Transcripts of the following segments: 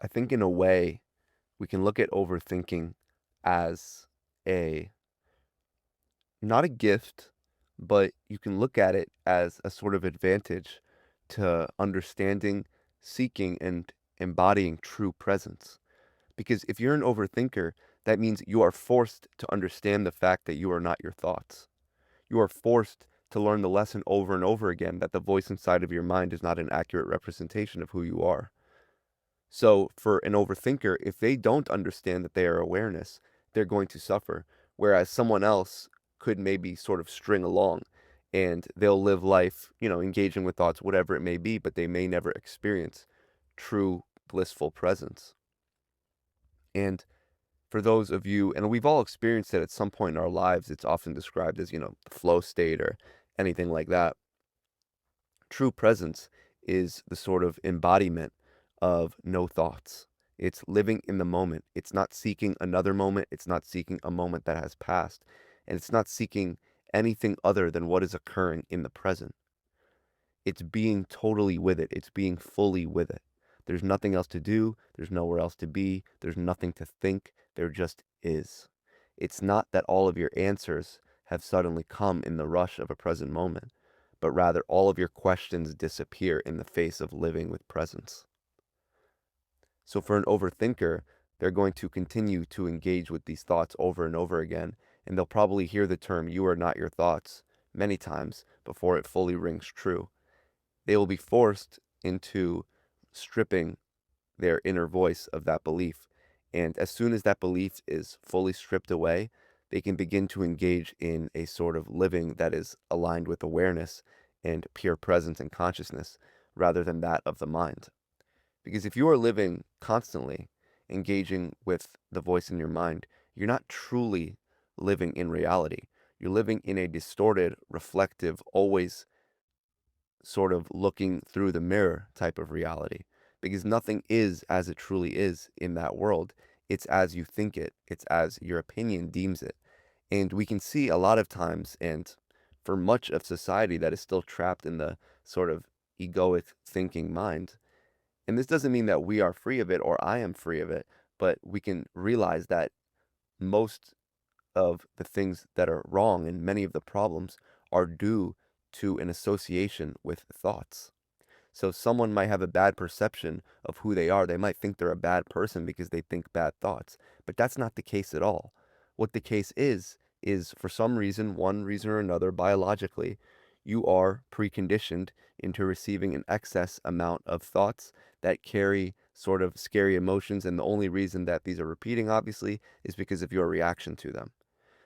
I think in a way, we can look at overthinking as a not a gift, but you can look at it as a sort of advantage to understanding, seeking, and embodying true presence. Because if you're an overthinker, that means you are forced to understand the fact that you are not your thoughts. You are forced to learn the lesson over and over again that the voice inside of your mind is not an accurate representation of who you are. So for an overthinker, if they don't understand that they are awareness, they're going to suffer. Whereas someone else could maybe sort of string along and they'll live life, engaging with thoughts, whatever it may be, but they may never experience true blissful presence. And for those of you, and we've all experienced it at some point in our lives, it's often described as, the flow state or anything like that. True presence is the sort of embodiment of no thoughts. It's living in the moment. It's not seeking another moment. It's not seeking a moment that has passed. And it's not seeking anything other than what is occurring in the present. It's being totally with it. It's being fully with it. There's nothing else to do. There's nowhere else to be. There's nothing to think. There just is. It's not that all of your answers have suddenly come in the rush of a present moment, but rather all of your questions disappear in the face of living with presence. So for an overthinker, they're going to continue to engage with these thoughts over and over again, and they'll probably hear the term "you are not your thoughts" many times before it fully rings true. They will be forced into stripping their inner voice of that belief. And as soon as that belief is fully stripped away, they can begin to engage in a sort of living that is aligned with awareness and pure presence and consciousness rather than that of the mind. Because if you are living constantly engaging with the voice in your mind, you're not truly living in reality. You're living in a distorted, reflective, always sort of looking through the mirror type of reality because nothing is as it truly is in that world. It's as you think it, it's as your opinion deems it. And we can see a lot of times, and for much of society that is still trapped in the sort of egoic thinking mind. And this doesn't mean that we are free of it or I am free of it, but we can realize that most of the things that are wrong and many of the problems are due to an association with thoughts. So someone might have a bad perception of who they are. They might think they're a bad person because they think bad thoughts, but that's not the case at all. What the case is for some reason, one reason or another, biologically, you are preconditioned into receiving an excess amount of thoughts that carry sort of scary emotions. And the only reason that these are repeating, obviously, is because of your reaction to them.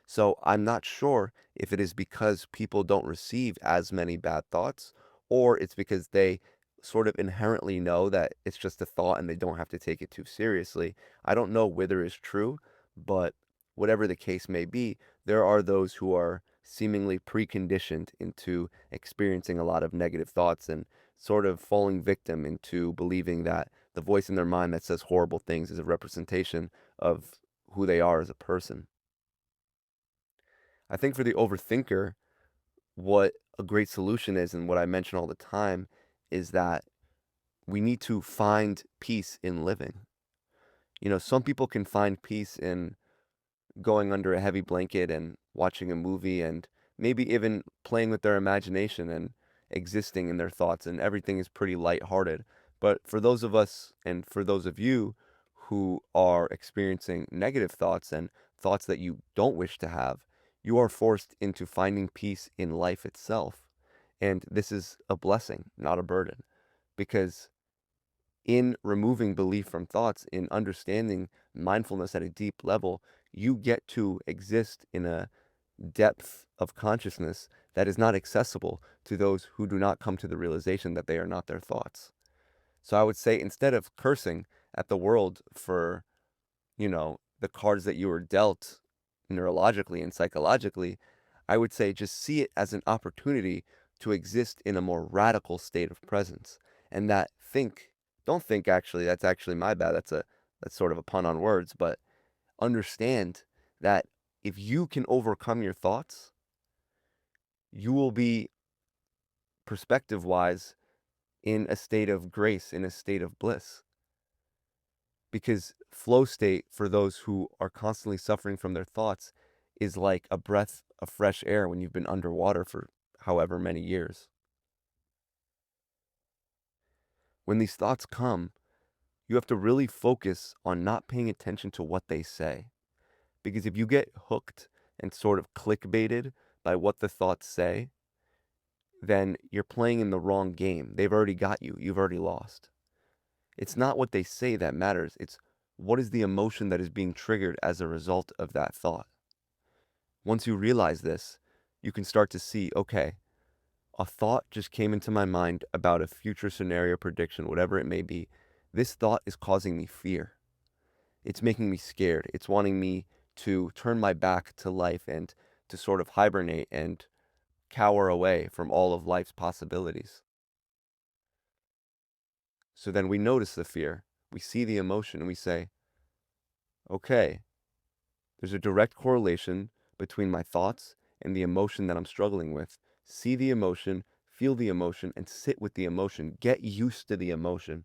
So I'm not sure if it is because people don't receive as many bad thoughts, or it's because they sort of inherently know that it's just a thought and they don't have to take it too seriously. I don't know whether it's true, but whatever the case may be, there are those who are seemingly preconditioned into experiencing a lot of negative thoughts and sort of falling victim into believing that the voice in their mind that says horrible things is a representation of who they are as a person. I think for the overthinker, what a great solution is, and what I mention all the time, is that we need to find peace in living. Some people can find peace in going under a heavy blanket and watching a movie and maybe even playing with their imagination and existing in their thoughts, and everything is pretty lighthearted. But for those of us and for those of you who are experiencing negative thoughts and thoughts that you don't wish to have, you are forced into finding peace in life itself. And this is a blessing, not a burden, because in removing belief from thoughts, in understanding mindfulness at a deep level, you get to exist in a depth of consciousness that is not accessible to those who do not come to the realization that they are not their thoughts. So I would say instead of cursing at the world for, the cards that you were dealt neurologically and psychologically, I would say just see it as an opportunity to exist in a more radical state of presence. And that don't think actually, that's actually my bad. That's sort of a pun on words, but understand that if you can overcome your thoughts, you will be perspective wise in a state of grace, in a state of bliss. Because flow state, for those who are constantly suffering from their thoughts, is like a breath of fresh air when you've been underwater for however many years. When these thoughts come, you have to really focus on not paying attention to what they say. Because if you get hooked and sort of clickbaited by what the thoughts say, then you're playing in the wrong game. They've already got you. You've already lost. It's not what they say that matters. It's what is the emotion that is being triggered as a result of that thought. Once you realize this, you can start to see, okay, a thought just came into my mind about a future scenario prediction, whatever it may be. This thought is causing me fear. It's making me scared. It's wanting me to turn my back to life and to sort of hibernate and cower away from all of life's possibilities. So then we notice the fear, we see the emotion, and we say, okay, there's a direct correlation between my thoughts and the emotion that I'm struggling with. See the emotion, feel the emotion, and sit with the emotion. Get used to the emotion.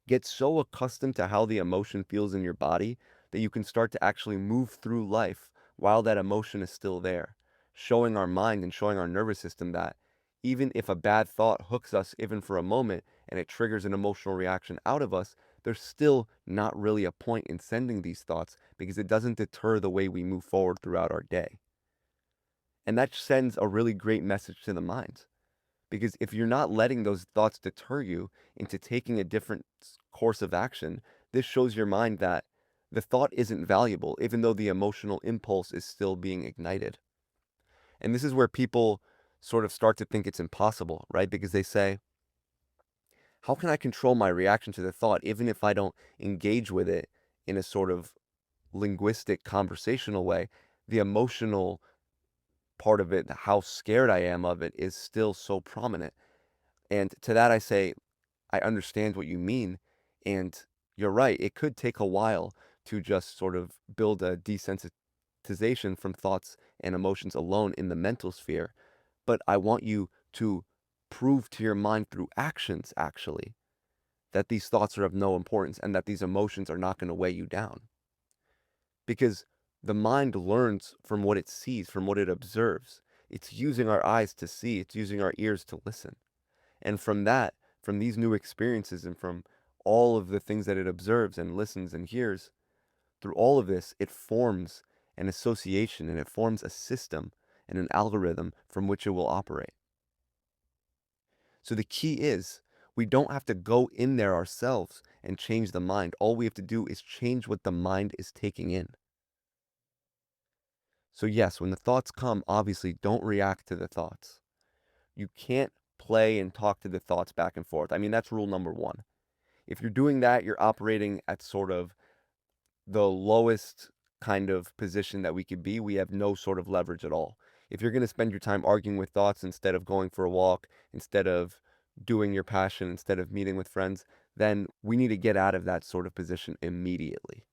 Get so accustomed to how the emotion feels in your body that you can start to actually move through life while that emotion is still there, showing our mind and showing our nervous system that even if a bad thought hooks us even for a moment and it triggers an emotional reaction out of us, there's still not really a point in sending these thoughts because it doesn't deter the way we move forward throughout our day. And that sends a really great message to the mind. Because if you're not letting those thoughts deter you into taking a different course of action, this shows your mind that the thought isn't valuable, even though the emotional impulse is still being ignited. And this is where people sort of start to think it's impossible, right? Because they say, how can I control my reaction to the thought, even if I don't engage with it in a sort of linguistic, conversational way? The emotional part of it, how scared I am of it, is still so prominent. And to that, I say, I understand what you mean. And you're right. It could take a while to just sort of build a desensitization from thoughts and emotions alone in the mental sphere. But I want you to prove to your mind through actions, actually, that these thoughts are of no importance and that these emotions are not going to weigh you down. Because the mind learns from what it sees, from what it observes. It's using our eyes to see, it's using our ears to listen. And from that, from these new experiences and from all of the things that it observes and listens and hears, through all of this, it forms an association and it forms a system and an algorithm from which it will operate. So the key is we don't have to go in there ourselves and change the mind. All we have to do is change what the mind is taking in. So yes, when the thoughts come, obviously don't react to the thoughts. You can't play and talk to the thoughts back and forth. I mean, that's rule number one. If you're doing that, you're operating at sort of the lowest kind of position that we could be. We have no sort of leverage at all. If you're going to spend your time arguing with thoughts instead of going for a walk, instead of doing your passion, instead of meeting with friends, then we need to get out of that sort of position immediately.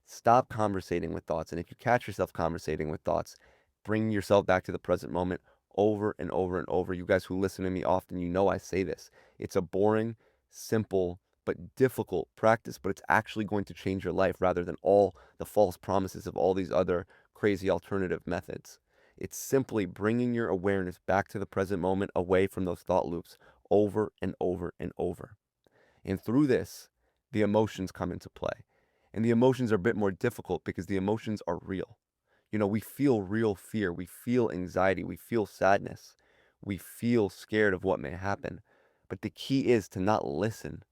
Stop conversating with thoughts. And if you catch yourself conversating with thoughts, bring yourself back to the present moment over and over and over. You guys who listen to me often, you know I say this. It's a boring, simple, but difficult practice, but it's actually going to change your life rather than all the false promises of all these other crazy alternative methods. It's simply bringing your awareness back to the present moment away from those thought loops over and over and over. And through this, the emotions come into play. And the emotions are a bit more difficult because the emotions are real. You know, we feel real fear, we feel anxiety, we feel sadness, we feel scared of what may happen. But the key is to not listen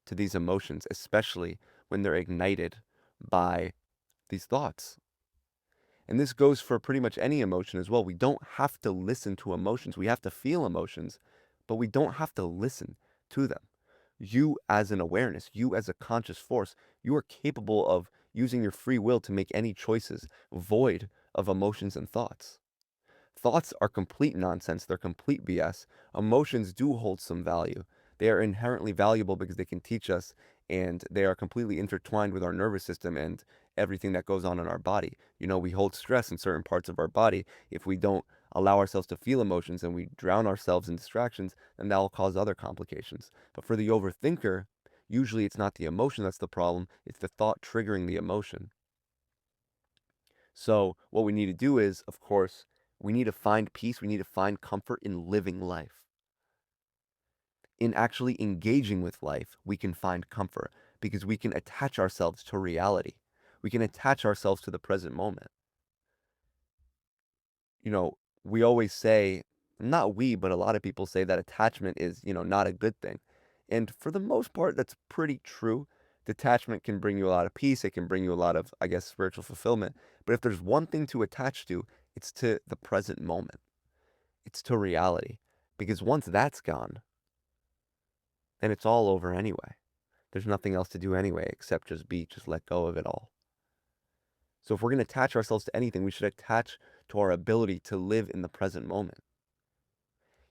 to these emotions, especially when they're ignited by these thoughts. And this goes for pretty much any emotion as well. We don't have to listen to emotions. We have to feel emotions, but we don't have to listen to them. You as an awareness, you as a conscious force, you are capable of using your free will to make any choices void of emotions and thoughts. Thoughts are complete nonsense. They're complete BS. Emotions do hold some value. They are inherently valuable because they can teach us and they are completely intertwined with our nervous system and everything that goes on in our body. You know, we hold stress in certain parts of our body. If we don't allow ourselves to feel emotions and we drown ourselves in distractions, then that will cause other complications. But for the overthinker, Usually it's not the emotion that's the problem, it's the thought triggering the emotion. So what we need to do is, of course, we need to find peace, we need to find comfort in living life. In actually engaging with life, we can find comfort because we can attach ourselves to reality. We can attach ourselves to the present moment. You know, we always say, not we, but a lot of people say that attachment is, not a good thing. And for the most part, that's pretty true. Detachment can bring you a lot of peace. It can bring you a lot of, I guess, spiritual fulfillment. But if there's one thing to attach to, it's to the present moment. It's to reality. Because once that's gone, then it's all over anyway. There's nothing else to do anyway except just let go of it all. So if we're going to attach ourselves to anything, we should attach to our ability to live in the present moment.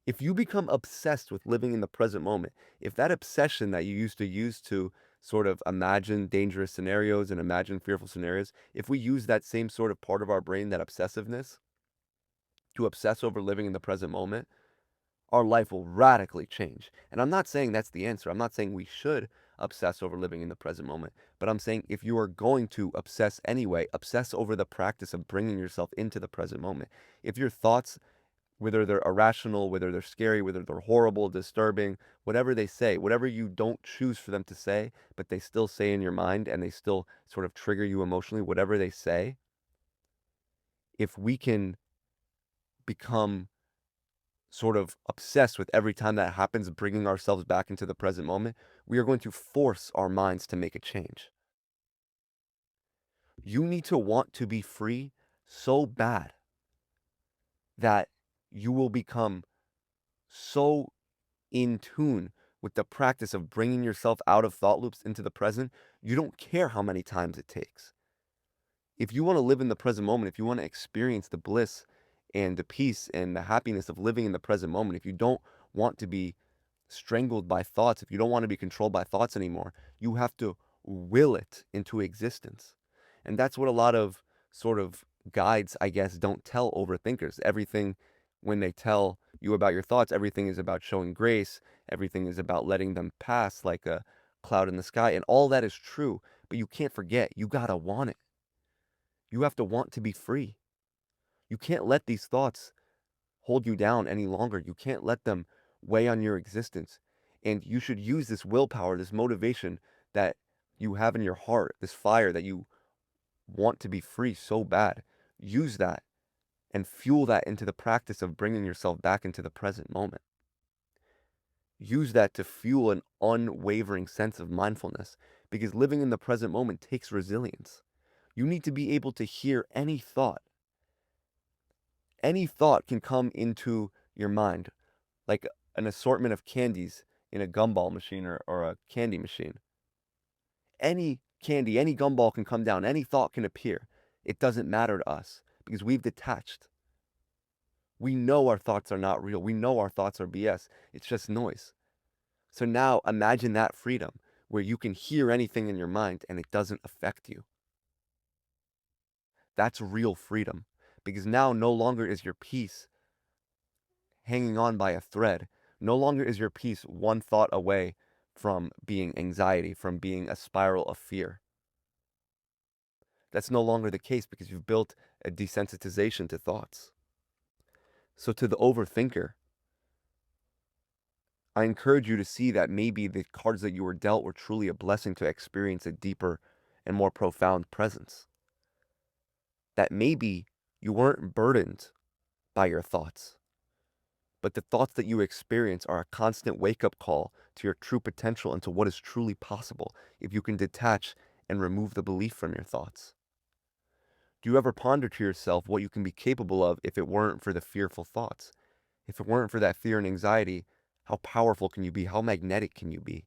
If you become obsessed with living in the present moment, if that obsession that you used to use to sort of imagine dangerous scenarios and imagine fearful scenarios, if we use that same sort of part of our brain, that obsessiveness, to obsess over living in the present moment, our life will radically change. And I'm not saying that's the answer. I'm not saying we should obsess over living in the present moment. But I'm saying if you are going to obsess anyway, obsess over the practice of bringing yourself into the present moment. If your thoughts, whether they're irrational, whether they're scary, whether they're horrible, disturbing, whatever they say, whatever you don't choose for them to say, but they still say in your mind and they still sort of trigger you emotionally, whatever they say, if we can become sort of obsessed with every time that happens, bringing ourselves back into the present moment, we are going to force our minds to make a change. You need to want to be free so bad that you will become so in tune with the practice of bringing yourself out of thought loops into the present. You don't care how many times it takes. If you want to live in the present moment, if you want to experience the bliss and the peace and the happiness of living in the present moment, if you don't want to be strangled by thoughts, if you don't want to be controlled by thoughts anymore, you have to will it into existence. And that's what a lot of sort of guides, I guess, don't tell overthinkers. Everything, when they tell you about your thoughts, everything is about showing grace, everything is about letting them pass like a cloud in the sky. And all that is true, but you can't forget, you gotta want it. You have to want to be free. You can't let these thoughts hold you down any longer. You can't let them weigh on your existence. And you should use this willpower, this motivation that you have in your heart, this fire that you want to be free so bad. Use that and fuel that into the practice of bringing yourself back into the present moment. Use that to fuel an unwavering sense of mindfulness because living in the present moment takes resilience. You need to be able to hear any thought. Any thought can come into your mind like an assortment of candies in a gumball machine or a candy machine. Any candy, any gumball can come down, any thought can appear. It doesn't matter to us because we've detached. We know our thoughts are not real. We know our thoughts are BS. It's just noise. So now imagine that freedom where you can hear anything in your mind and it doesn't affect you. That's real freedom because now no longer is your peace hanging on by a thread. No longer is your peace one thought away from being anxiety, from being a spiral of fear. That's no longer the case because you've built a desensitization to thoughts. So to the overthinker, I encourage you to see that maybe the cards that you were dealt were truly a blessing to experience a deeper and more profound presence. That maybe you weren't burdened by your thoughts, but the thoughts that you experience are a constant wake-up call to your true potential and to what is truly possible if you can detach and remove the belief from your thoughts. Do you ever ponder to yourself what you can be capable of if it weren't for the fearful thoughts? If it weren't for that fear and anxiety, how powerful can you be? How magnetic can you be?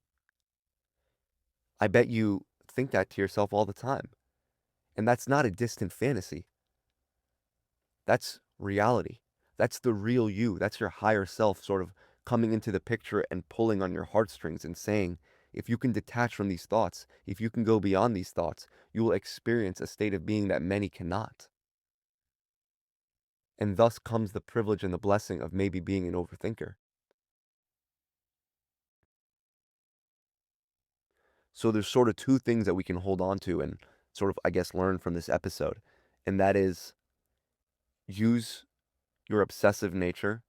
I bet you think that to yourself all the time. And that's not a distant fantasy. That's reality. That's the real you. That's your higher self sort of coming into the picture and pulling on your heartstrings and saying, if you can detach from these thoughts, if you can go beyond these thoughts, you will experience a state of being that many cannot. And thus comes the privilege and the blessing of maybe being an overthinker. So there's sort of two things that we can hold on to and sort of, I guess, learn from this episode. And that is use your obsessive nature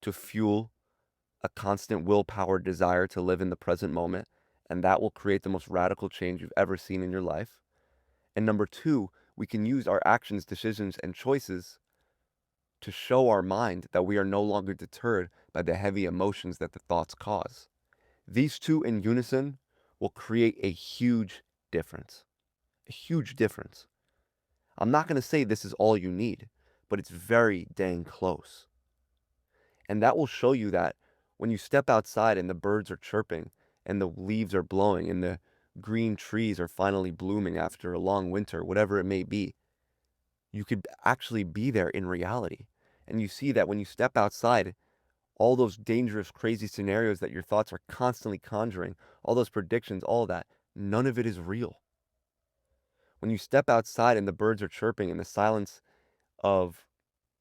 to fuel a constant willpower desire to live in the present moment. And that will create the most radical change you've ever seen in your life. And number two, we can use our actions, decisions, and choices to show our mind that we are no longer deterred by the heavy emotions that the thoughts cause. These two in unison will create a huge difference. A huge difference. I'm not going to say this is all you need, but it's very dang close. And that will show you that when you step outside and the birds are chirping and the leaves are blowing and the green trees are finally blooming after a long winter, whatever it may be, you could actually be there in reality. And you see that when you step outside, all those dangerous, crazy scenarios that your thoughts are constantly conjuring, all those predictions, all that, none of it is real. When you step outside and the birds are chirping and the silence of,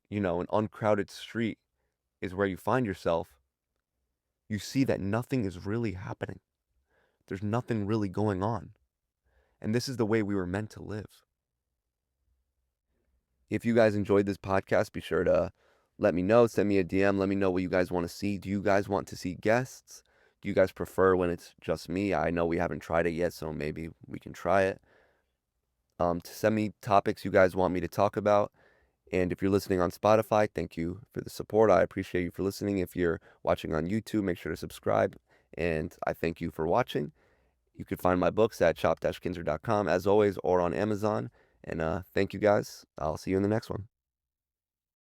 an uncrowded street is where you find yourself, you see that nothing is really happening. There's nothing really going on. And this is the way we were meant to live. If you guys enjoyed this podcast, be sure to let me know. Send me a DM. Let me know what you guys want to see. Do you guys want to see guests? Do you guys prefer when it's just me? I know we haven't tried it yet, so maybe we can try it. To send me topics you guys want me to talk about. And if you're listening on Spotify, thank you for the support. I appreciate you for listening. If you're watching on YouTube, make sure to subscribe. And I thank you for watching. You can find my books at shop-kinzer.com as always, or on Amazon. And thank you guys. I'll see you in the next one.